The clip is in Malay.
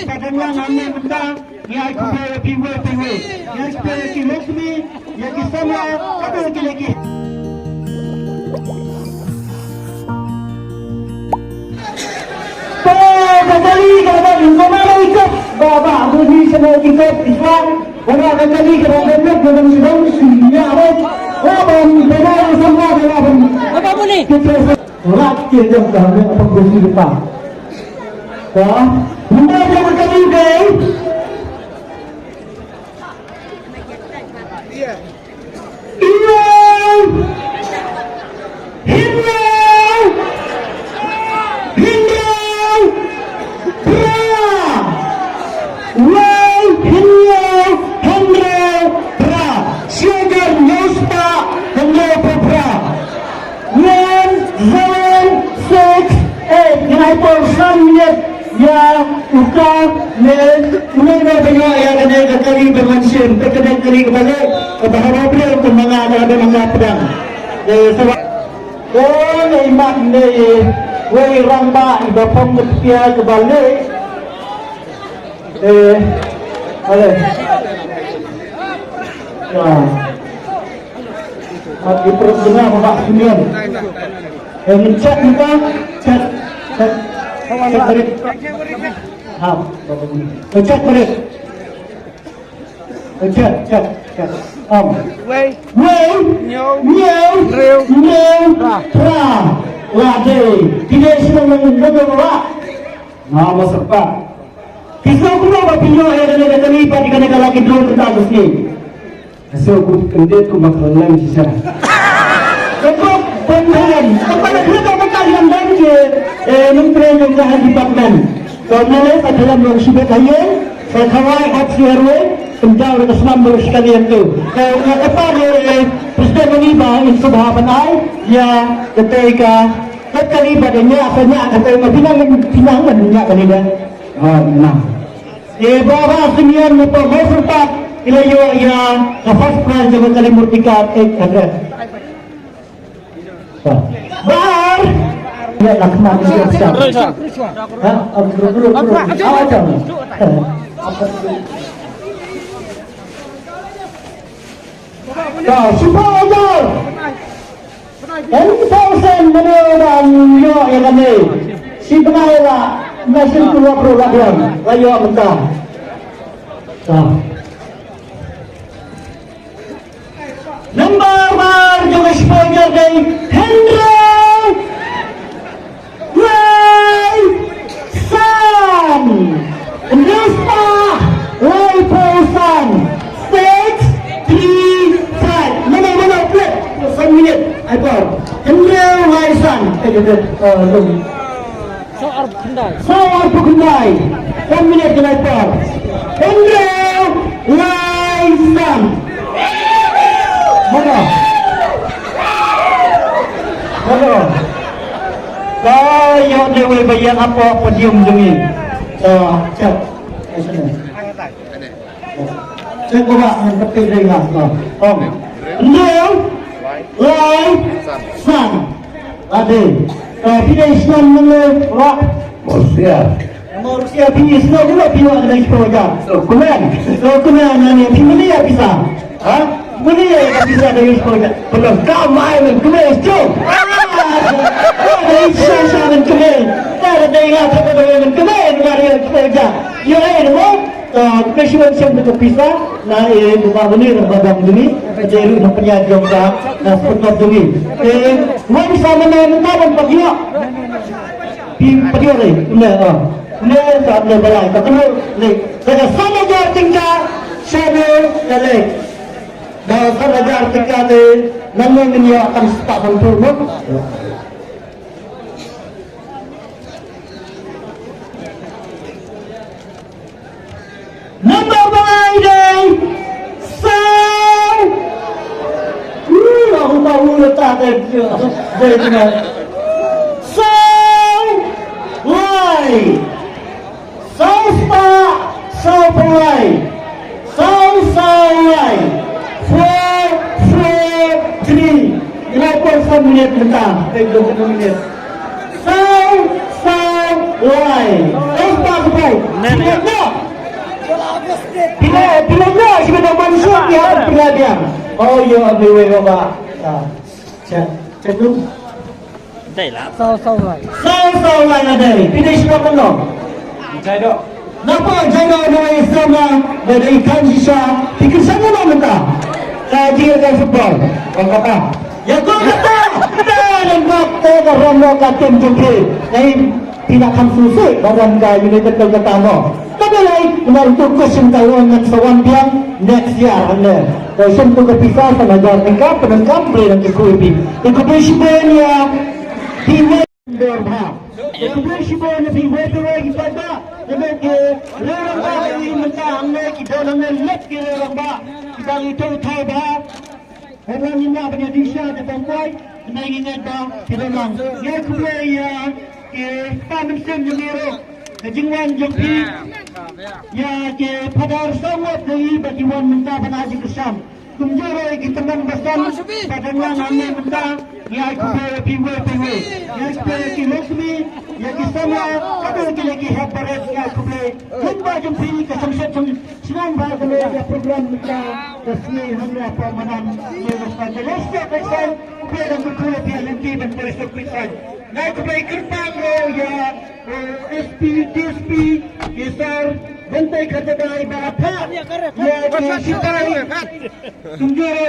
kadangnya namanya benda yang aku piwe yang supaya kilosmi yang kisama kadang lagi. Kembali kemana ikut Bapak Budi semua ikut Islam Bapak kembali ke Rakyat dengan sedang Sini awet Wabang benar semua benar Bapak Budi Rakyat yang kami apa bersih depan Wah Bunda yang berkali guys Iya terkena kali kembali berharap beliau untuk ada mga pedang sebab iman ni wei ramba iba pom pia kembali boleh di perut dengar Bapak Sunian mencet muka cek balik mencet balik cek Wei Nyau Tra Lade tidak senang mengenal nama serta kisah kuno bapinyo yang ada kali pada kena lagi dulu tentang muslim hasil aku kendit ku makalang sisa cukup pembahan kepada kita kalian banjir menteri yang dah departmen kemudian adalah yang sudah kaya saya kawai hati RW penjauh dengan Islam sekalian tu yang kepada Presiden Maniba insubah banai ya ketika kali badannya asalnya kata pinang banyak kali dah nah bawa senior motor berserta ilayo ya first prize jaga kali murtika 800 bar ya lakman siap super ajar N1000 menurut yo yang ini si penailah mesin 28 layo mentah number 1 juga sponsor dari Hendro San Nesta Laiposan 635 mana plate 1 minit apa Hendro Laisan Soal Kendai 1 minit kenapa Hendro Laisan mana kaya dewe bayang apa podium demi cek cek coba yang penting dengar Hendro Laisan ada tidak Islam menolak Malaysia pilih Islam juga pilih ada Islam kemudian nanya pilih ya bisa mana yang bisa ada Islam belum kamai kemudian Islam ada Islam kemudian ada dengan kemudian mari kerja ya ini Presiden untuk bisa na buka ini lembaga ini jadi penyajian na sponsor ini mau bisa menentukan pagi ni ni saat ni balai ketemu ni saya sama jar tinggal sama ni dah sama jar tinggal ni nama ini akan start untuk number 1 day aku tahu letak dari mana minit mentah 20 minit. Lai. Sampai Sinagno. Pinagno, si Madam Mansur dia dia. Oh ya, abiwe ba. Chat dulu. Sau rồi. Sao lại là đây? Pinay siya ko no. Jaido. Napa Jaido na isama na ikan siya. Tikisan mo naman ta. Dia kan football. Ang kata. Ya ko kata. Kita yang kata karena katim jumpi. Nay tinakam susi badan ka United ng kata mo. Tagalay untuk question kawangan sa one biang next year ane. Kasi ito kapisa sa nagaling ka penangkap ng kikuibi. Ikubisi ba niya Berha. Kemudian siapa yang lebih betul kita dah. Jadi orang baru ini mentah anda kita dengan let kita orang bah. Kita itu tahu bah. Orang ini apa dia disha ada pangkai. Naik ini dah kita lang. Ya kemudian ya paman sem jemero. Kejengwan jempi. Ya ke padar sangat dari bagi wan mentah penaji kesam. Kumjoro kita membasan padangan anda mentah. Ya kemudian piwe. Ya kemudian kilosmi. Ya kisama kada lagi habarat ya kemudian. Kumba jempi kesamsat senang bahagia ya program kita. Resmi hamla pamanan. Ya nostalgia. Setiap pesan kemudian betul dia nanti berpersok pesan. Nah kemudian kerpang ya SP DSP Yesar Bentai Kerja Bayi Bapak. Ya kita Kumjoro